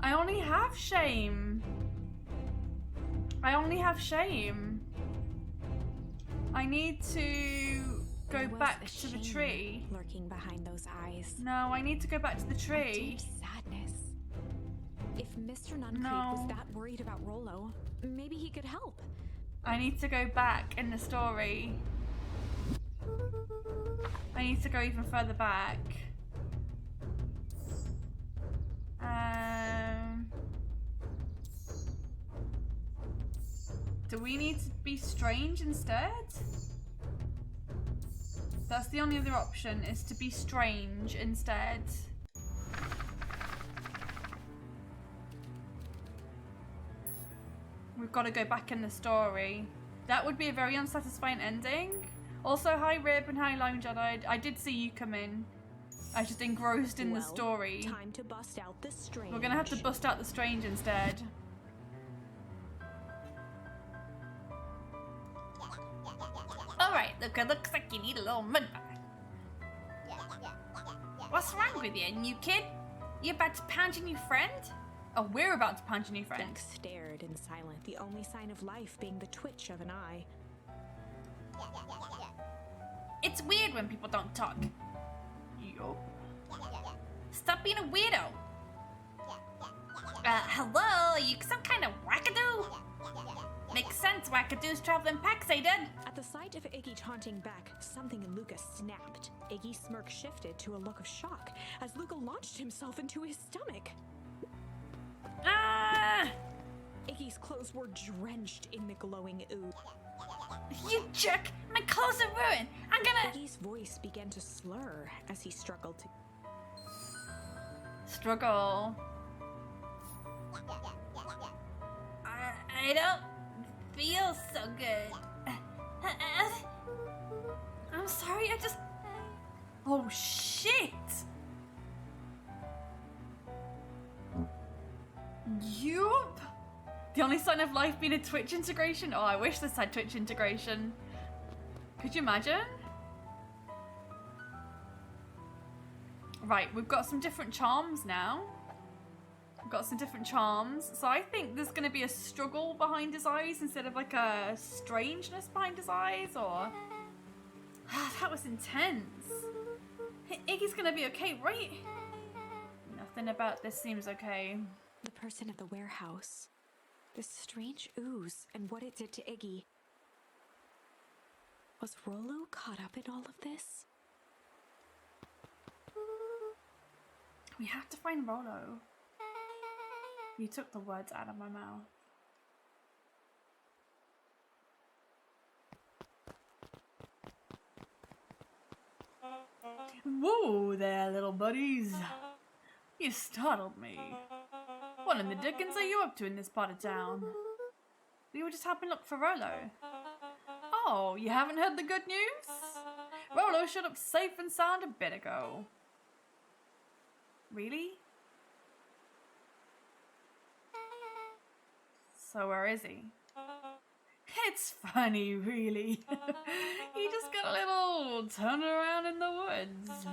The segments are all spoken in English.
I only have shame. I only have shame. I need to go back to the tree. Lurking behind those eyes. No, I need to go back to the tree. A deep sadness. If Mr. Nuncreep was that worried about Rollo, maybe he could help. I need to go back in the story. I need to go even further back. Do we need to be strange instead? That's the only other option, is to be strange instead. We've got to go back in the story. That would be a very unsatisfying ending. Also, hi Rib and hi Lime Jedi. I did see you come in. I was just engrossed in the story. Time to bust out the strange. We're gonna have to bust out the strange instead. Alright, look, it looks like you need a little mud bath. What's wrong with you, new kid? You about to pound your new friend? Oh, we're about to punch a new friend. Jack stared in silence, the only sign of life being the twitch of an eye. It's weird when people don't talk. Yup. Stop being a weirdo. Hello? Are you some kind of wackadoo? Makes sense, wackadoos travel in packs, they did. At the sight of Iggy taunting back, something in Luca snapped. Iggy's smirk shifted to a look of shock as Luca launched himself into his stomach. Ah! Iggy's clothes were drenched in the glowing ooze. You jerk! My clothes are ruined! I'm gonna... Iggy's voice began to slur as he struggled to... Struggle. I don't feel so good. I'm sorry, I just... Oh, shit! Yup! The only sign of life being a Twitch integration? Oh, I wish this had Twitch integration. Could you imagine? Right, we've got some different charms now. We've got some different charms. So I think there's going to be a struggle behind his eyes instead of like a strangeness behind his eyes, or... That was intense. Iggy's going to be okay, right? Nothing about this seems okay. The person at the warehouse. This strange ooze and what it did to Iggy. Was Rollo caught up in all of this? We have to find Rollo. You took the words out of my mouth. Whoa there, little buddies. You startled me. What in the dickens are you up to in this part of town? We were just helping look for Rollo. Oh, you haven't heard the good news? Rollo showed up safe and sound a bit ago. Really? So where is he? It's funny, really. He just got a little turn around in the woods.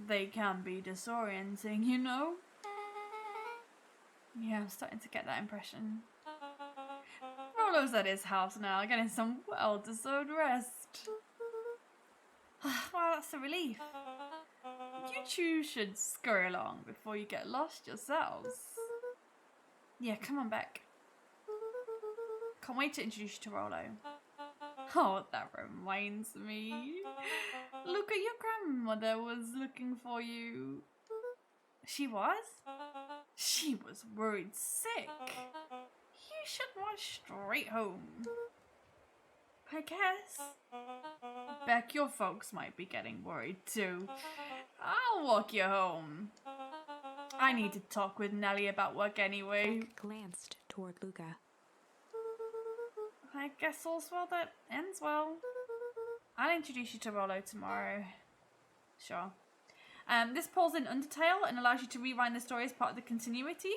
They can be disorienting, you know? Yeah, I'm starting to get that impression. Rollo's at his house now, getting some well-deserved rest. Well, that's a relief. You two should scurry along before you get lost yourselves. Yeah, come on back. Can't wait to introduce you to Rollo. Oh, that reminds me. Look at your grandmother was looking for you. She was? She was worried sick. You should march straight home. I guess. Beck, your folks might be getting worried too. I'll walk you home. I need to talk with Nellie about work anyway. Beck glanced toward Luca. I guess all's well that ends well. I'll introduce you to Rollo tomorrow. Sure. This pulls in Undertale and allows you to rewind the story as part of the continuity.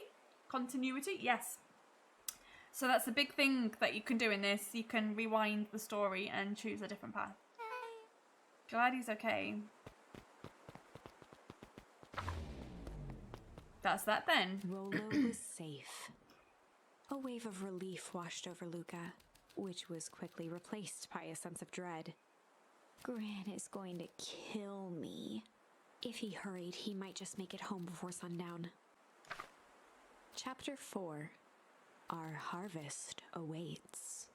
Continuity? Yes. So that's the big thing that you can do in this. You can rewind the story and choose a different path. Glad he's okay. That's that then. Rolo was safe. A wave of relief washed over Luca, which was quickly replaced by a sense of dread. Gran is going to kill me. If he hurried, he might just make it home before sundown. Chapter 4. Our harvest awaits.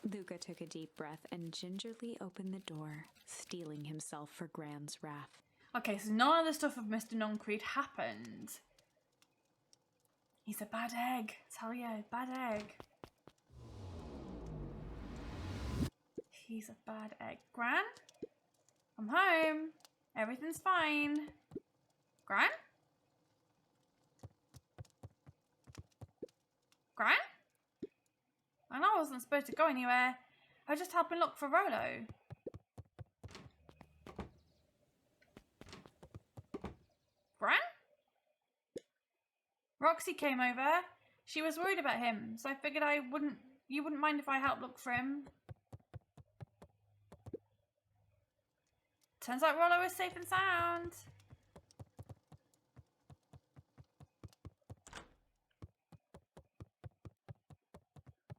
Luca took a deep breath and gingerly opened the door, steeling himself for Gran's wrath. Okay, so none of the stuff of Mr. Noncreed happened. He's a bad egg. Tell you, bad egg. He's a bad egg. Gran? I'm home. Everything's fine. Gran? Gran? I know I wasn't supposed to go anywhere. I was just helping look for Rolo. Gran? Roxy came over. She was worried about him, so I figured you wouldn't mind if I helped look for him. Turns out Rolo is safe and sound.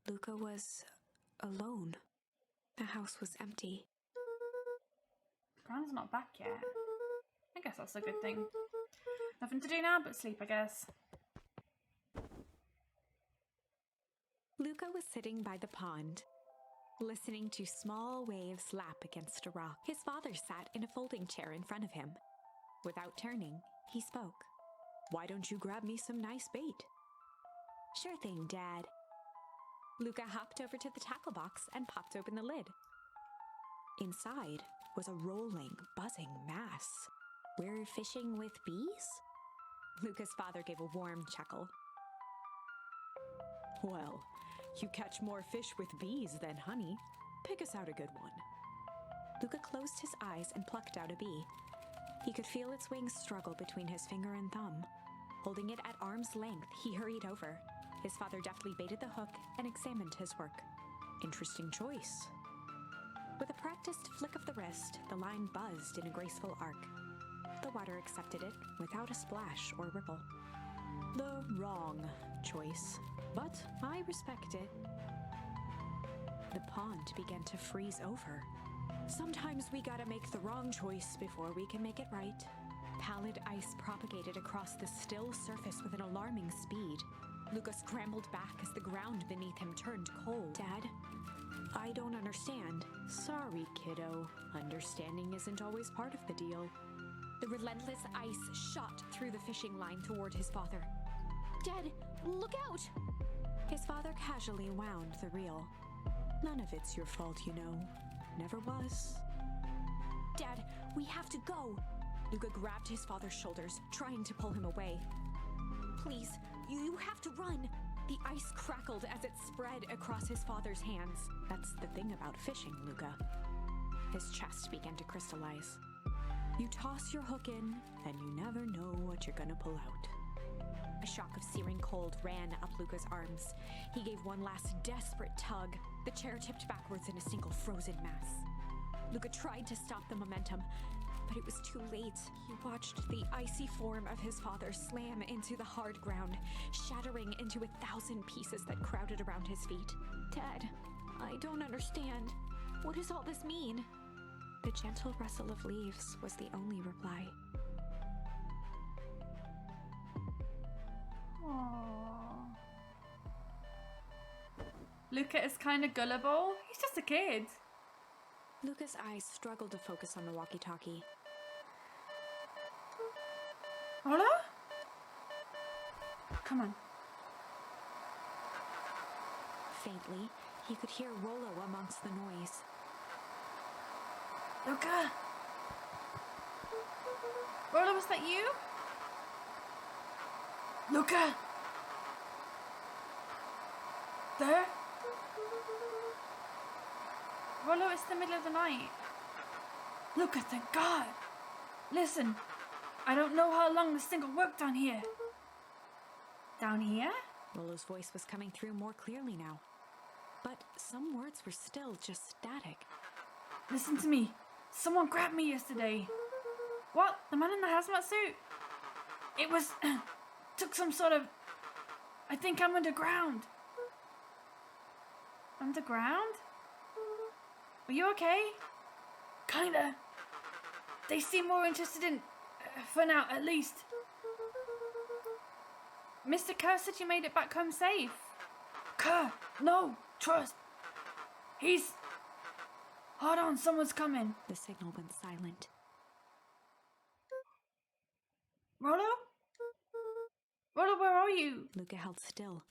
Luca was alone. The house was empty. Gran's not back yet. I guess that's a good thing. Nothing to do now but sleep, I guess. Luca was sitting by the pond, listening to small waves lap against a rock. His father sat in a folding chair in front of him. Without turning, he spoke. "Why don't you grab me some nice bait?" "Sure thing, Dad." Luca hopped over to the tackle box and popped open the lid. Inside was a rolling, buzzing mass. "We're fishing with bees?" Luca's father gave a warm chuckle. "Well, you catch more fish with bees than honey. Pick us out a good one." Luca closed his eyes and plucked out a bee. He could feel its wings struggle between his finger and thumb. Holding it at arm's length, he hurried over. His father deftly baited the hook and examined his work. "Interesting choice." With a practiced flick of the wrist, the line buzzed in a graceful arc. The water accepted it without a splash or ripple. The wrong choice, but I respect it. The pond began to freeze over. Sometimes we gotta make the wrong choice before we can make it right. Pallid ice propagated across the still surface with an alarming speed. Luca scrambled back as the ground beneath him turned cold. "Dad, I don't understand." "Sorry, kiddo. Understanding isn't always part of the deal." The relentless ice shot through the fishing line toward his father. "Dad, look out!" His father casually wound the reel. "None of it's your fault, you know. Never was." "Dad, we have to go!" Luca grabbed his father's shoulders, trying to pull him away. "Please, you have to run!" The ice crackled as it spread across his father's hands. "That's the thing about fishing, Luca." His chest began to crystallize. "You toss your hook in, and you never know what you're gonna pull out." A shock of searing cold ran up Luca's arms. He gave one last desperate tug. The chair tipped backwards in a single frozen mass. Luca tried to stop the momentum, but it was too late. He watched the icy form of his father slam into the hard ground, shattering into 1,000 pieces that crowded around his feet. "Dad, I don't understand. What does all this mean?" The gentle rustle of leaves was the only reply. Aww. Luca is kind of gullible. He's just a kid. Luca's eyes struggled to focus on the walkie-talkie. Rolo? Come on. Faintly, he could hear Rolo amongst the noise. Luca? Rolo, was that you? Luca? There? Rolo, it's the middle of the night. Luca, thank God. Listen, I don't know how long this thing will work down here. Down here? Rolo's voice was coming through more clearly now, but some words were still just static. Listen to me. Someone grabbed me yesterday. What? The man in the hazmat suit? It was... took some sort of... I think I'm underground. Underground? Are you okay? Kinda. They seem more interested in... for now, at least. Mr. Kerr said you made it back home safe. Kerr, no, trust. He's... Hold on, someone's coming. The signal went silent. Rollo? Rollo, where are you? Luca held still,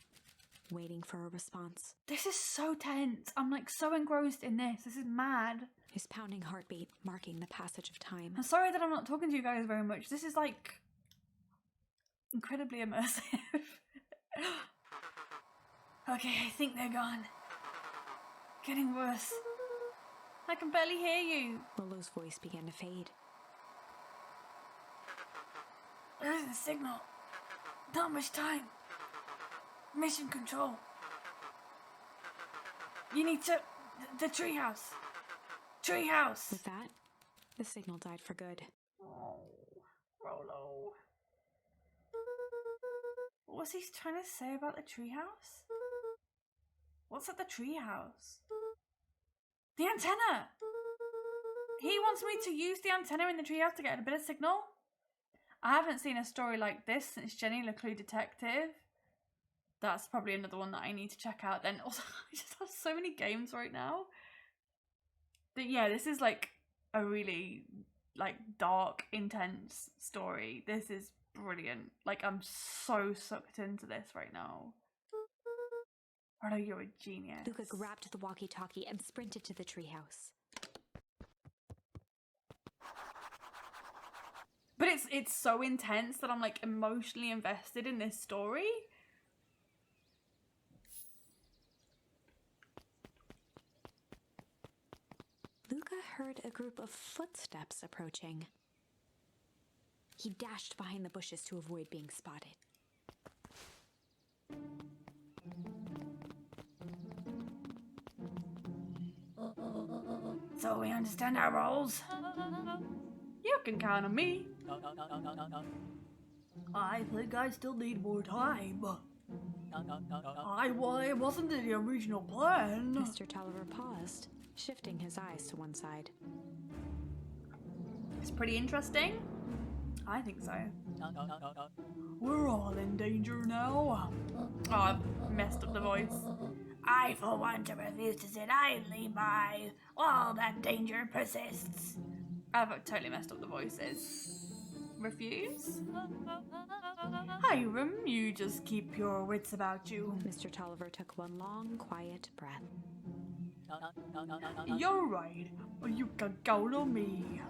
waiting for a response. This is so tense. I'm like so engrossed in this. This is mad. His pounding heartbeat marking the passage of time. I'm sorry that I'm not talking to you guys very much. This is like incredibly immersive. Okay, I think they're gone. Getting worse. I can barely hear you. Lolo's voice began to fade. There's the signal. Not much time. Mission control. You need to... The treehouse. Treehouse. With that, the signal died for good. Oh, Rollo. What was he trying to say about the treehouse? What's at the treehouse? The antenna! He wants me to use the antenna in the treehouse to get a bit of signal? I haven't seen a story like this since Jenny LeClue Detective. That's probably another one that I need to check out then. Also, I just have so many games right now. But yeah, this is like a really like dark, intense story. This is brilliant. Like I'm so sucked into this right now. Rollo, you're a genius. Luca grabbed the walkie-talkie and sprinted to the treehouse. But it's so intense that I'm like emotionally invested in this story. Luca heard a group of footsteps approaching. He dashed behind the bushes to avoid being spotted. So we understand our roles. You can count on me. I think I still need more time. It wasn't in the original plan. Mr. Tolliver paused, shifting his eyes to one side. It's pretty interesting. I think so. We're all in danger now. Oh, I've messed up the voice. I, for one, refuse to sit idly by while that danger persists. I've totally messed up the voices. Refuse? Hiram, you just keep your wits about you. Mr. Tolliver took one long, quiet breath. You're right. You can count on me.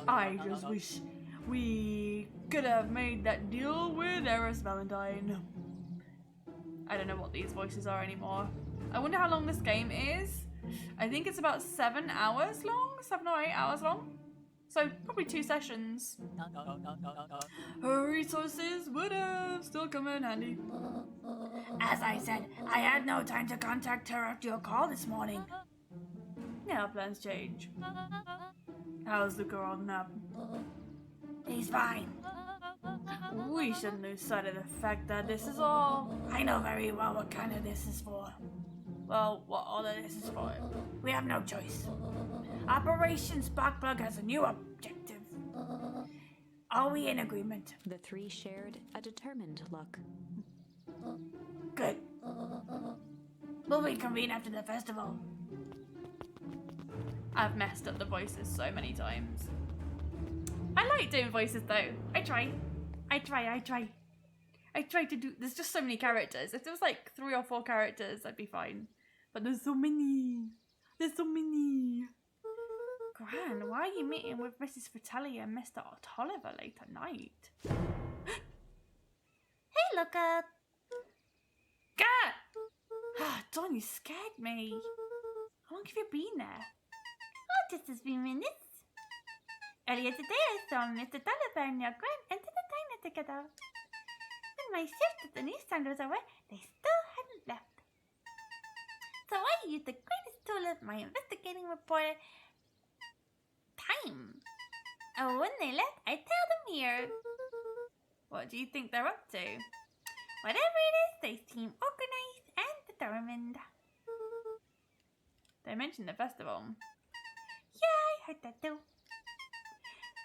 I just wish we could have made that deal with Eris Valentine. I don't know what these voices are anymore. I wonder how long this game is. I think it's about 7 hours long, 7 or 8 hours long. So probably 2 sessions. Her resources would have still come in handy. As I said, I had no time to contact her after your call this morning. Now plans change. How's the girl up? He's fine. We shouldn't lose sight of the fact that this is all... I know very well what kind of this is for. Well, what all of this is for. We have no choice. Operation Sparkplug has a new objective. Are we in agreement? The three shared a determined look. Good. We'll reconvene after the festival. I've messed up the voices so many times. I like doing voices though. I try to do... There's just so many characters. If there was like 3 or 4 characters, I'd be fine. But there's so many. There's so many. Gran, why are you meeting with Mrs. Fratelli and Mr. Tolliver late at night? Hey, Luca. Gat! Don, you scared me. How long have you been there? Oh, just a few minutes. Earlier today, I saw Mr. Tolliver and your Gran enter the diner together. When my shift at the newsstand was over, they still hadn't left. So I used the greatest tool of my investigating reporter, time. And when they left, I tailed them here. What do you think they're up to? Whatever it is, they seem organized and determined. They mentioned the festival. Yeah, I heard that too.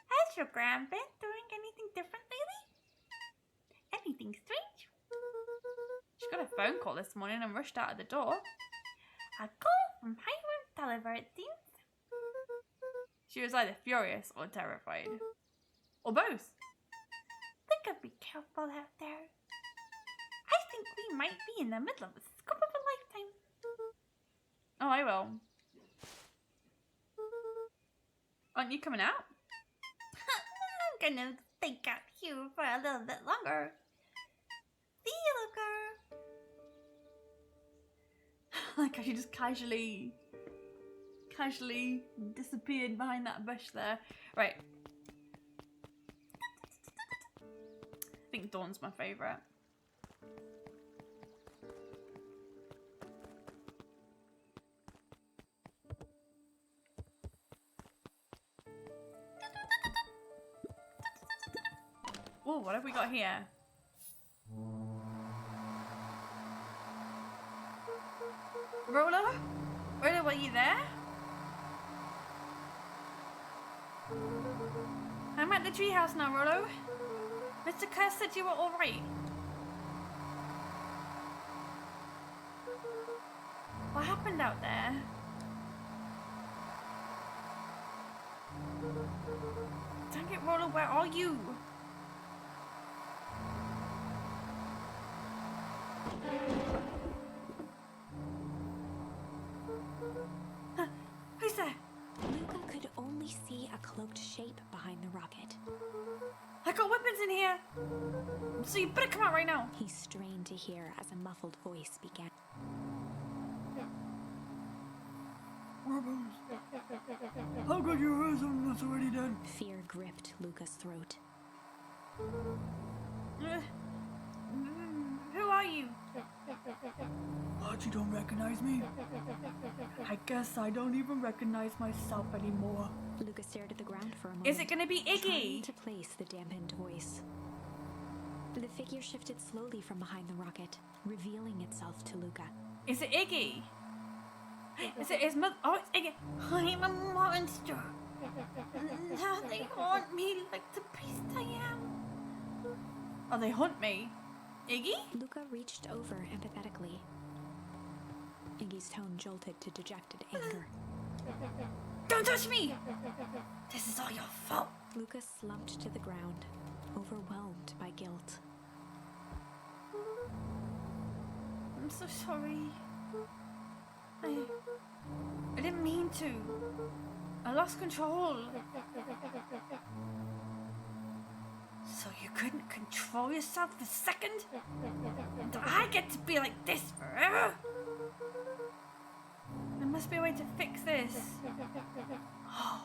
Has your grand been doing anything different lately? Anything strange? She got a phone call this morning and rushed out of the door. A call from Hiram Tulliver, it seems. She was either furious or terrified. Or both. Think I'd be careful out there. I think we might be in the middle of the scope of a lifetime. Oh, I will. Aren't you coming out? I'm gonna think out here for a little bit longer. See you, Luca. Like how she just casually disappeared behind that bush there. Right. I think Dawn's my favourite. Oh, what have we got here? Roller? Roller, were you there? I'm at the treehouse now, Rollo. Mr. Kerr said you were alright. What happened out there? Dang it, Rollo, where are you? Who's there? Luca could only see a cloaked shape behind the rocket. I got weapons in here, so you better come out right now. He strained to hear as a muffled voice began. How could you hurt someone that's already dead? Fear gripped Luca's throat. Who are you? What, you don't recognize me? I guess I don't even recognize myself anymore. Luca stared at the ground for a moment. Is it gonna be Trying Iggy? to place the dampened voice. The figure shifted slowly from behind the rocket, revealing itself to Luca. Is it Iggy? Is it his mother? Oh, it's Iggy. I'm a monster. Now they haunt me like the beast I am. Oh, they haunt me. Iggy? Luca reached over empathetically. Iggy's tone jolted to dejected anger. Don't touch me! This is all your fault. Luca slumped to the ground, overwhelmed by guilt. I'm so sorry. I didn't mean to. I lost control. So you couldn't control yourself for a second? Do I get to be like this forever? There must be a way to fix this. Oh,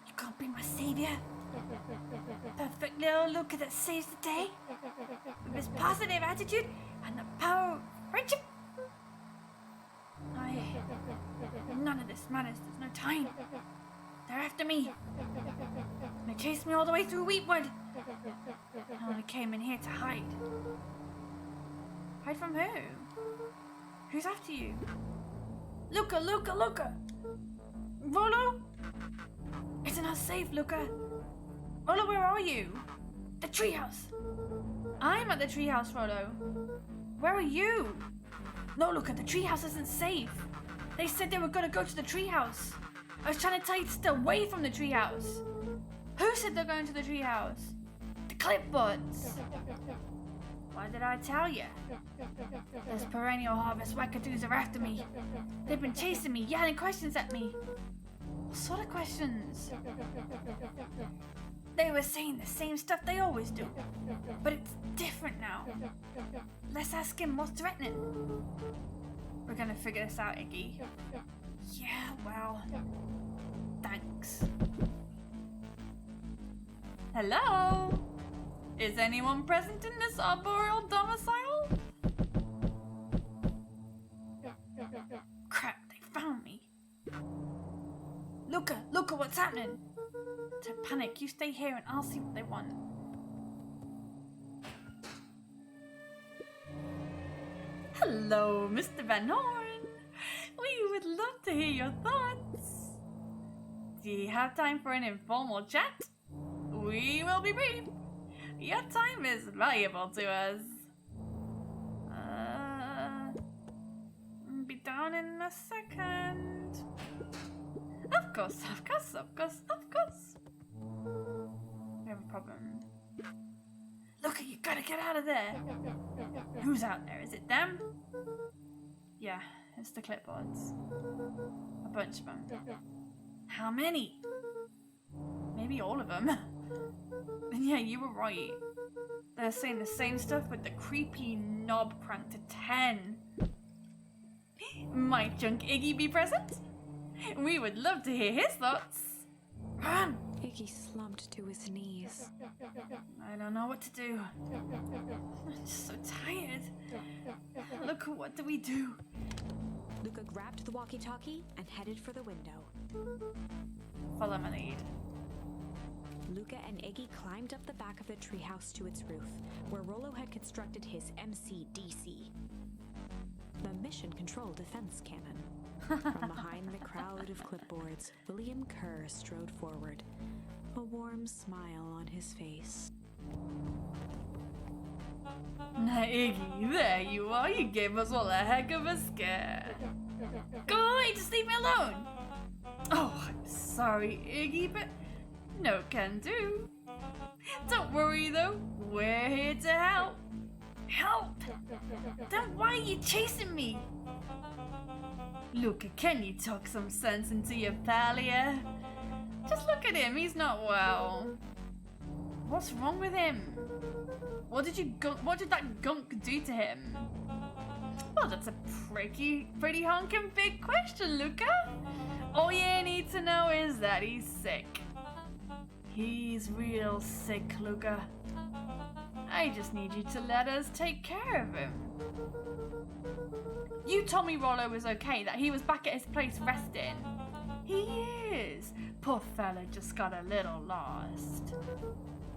you can't be my savior. Perfect little Luca that saves the day. With his positive attitude and the power of friendship. None of this matters. There's no time. They're after me. They chased me all the way through Wheatwood. I only came in here to hide. Hide from who? Who's after you? Luca, Luca, Luca! Rollo? It's not safe, Luca. Rollo, where are you? The treehouse. I'm at the treehouse, Rollo. Where are you? No, Luca, the treehouse isn't safe. They said they were gonna go to the treehouse. I was trying to tell you to stay away from the treehouse. Who said they're going to the treehouse? The clipboards. Why did I tell you? Those perennial harvest wackadoos are after me. They've been chasing me, yelling questions at me. What sort of questions? They were saying the same stuff they always do. But it's different now. Let's ask him what's threatening. We're gonna figure this out, Iggy. Yeah, well, thanks. Hello? Is anyone present in this arboreal domicile? Crap, they found me. Luca, Luca, what's happening? Don't panic, you stay here and I'll see what they want. Hello, Mr. Van Horn. We would love to hear your thoughts. Do you have time for an informal chat? We will be brief. Your time is valuable to us. Be down in a second. Of course. We have a problem. Look, you gotta get out of there. Who's out there? Is it them? Yeah, it's the clipboards. A bunch of them. How many? Maybe all of them. And yeah, you were right. They're saying the same stuff with the creepy knob cranked to 10. Might Junk Iggy be present? We would love to hear his thoughts. Run! Iggy slumped to his knees. I don't know what to do. I'm just so tired. Look, what do we do? Luca grabbed the walkie-talkie and headed for the window. Follow my lead. Luca and Iggy climbed up the back of the treehouse to its roof, where Rollo had constructed his MCDC, the Mission Control Defense Cannon. From behind the crowd of clipboards, William Kerr strode forward, a warm smile on his face. Now, Iggy, there you are. You gave us all a heck of a scare. Go away, just leave me alone. Oh, I'm sorry, Iggy, but no can do. Don't worry, though. We're here to help. Help! Then why are you chasing me? Look, can you talk some sense into your pal here? Just look at him, he's not well. What's wrong with him? What did that gunk do to him? Well, that's a pretty honkin' big question, Luca. All you need to know is that he's sick. He's real sick, Luca. I just need you to let us take care of him. You told me Rollo was okay, that he was back at his place resting. He is. Poor fella just got a little lost.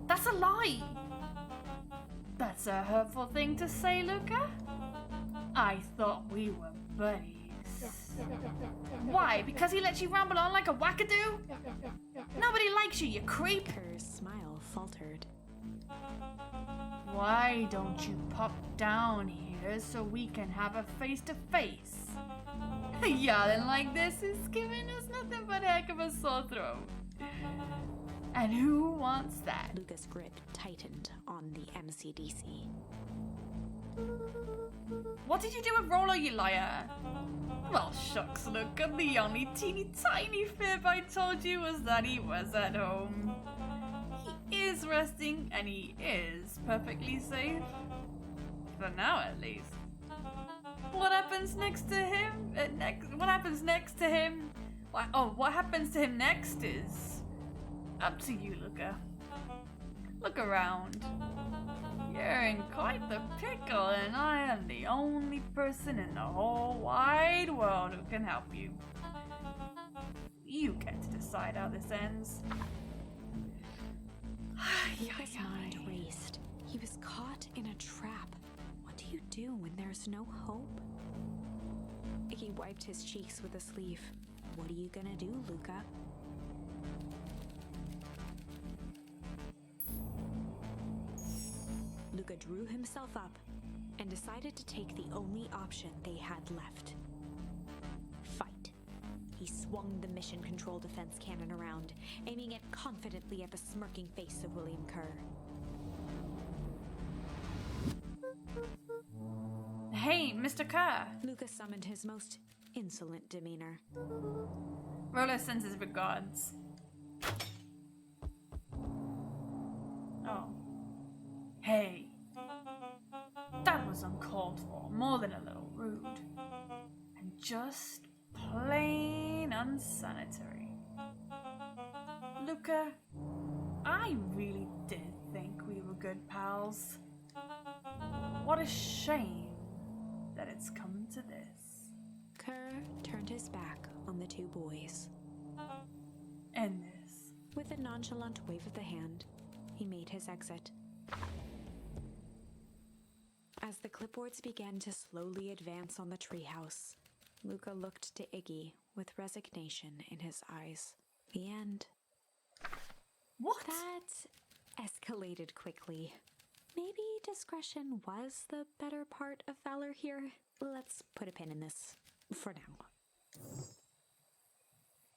That's a lie. That's a hurtful thing to say, Luca. I thought we were buddies. Why? Because he lets you ramble on like a wackadoo? Nobody likes you, you creep. Kerr's smile faltered. Why don't you pop down here so we can have a face-to-face? Yelling like this is giving us nothing but a heck of a sore throat. And who wants that? Luca's grip tightened on the MCDC. What did you do with Rollo, you liar? Well, shucks, Luca, the only teeny tiny fib I told you was that he was at home. He is resting, and he is perfectly safe. For now, at least. What happens next to him? What happens next to him? What happens to him next is up to you, Luca. Look around. You're in quite the pickle, and I am the only person in the whole wide world who can help you. You get to decide how this ends. Luca's mind raced. He was caught in a trap. What do you do when there's no hope? Iggy wiped his cheeks with a sleeve. What are you gonna do, Luca? Luca drew himself up and decided to take the only option they had left. Fight. He swung the Mission Control Defense Cannon around, aiming it confidently at the smirking face of William Kerr. Hey, Mr. Kerr. Luca summoned his most insolent demeanor. Rollo sends his regards. Oh. Hey. That was uncalled for, more than a little rude. And just plain unsanitary. Luca, I really did think we were good pals. What a shame that it's come to this. Kerr turned his back on the two boys. End this. With a nonchalant wave of the hand, he made his exit. As the clipboards began to slowly advance on the treehouse, Luca looked to Iggy with resignation in his eyes. The end. What? That escalated quickly. Maybe discretion was the better part of valor here. Let's put a pin in this for now.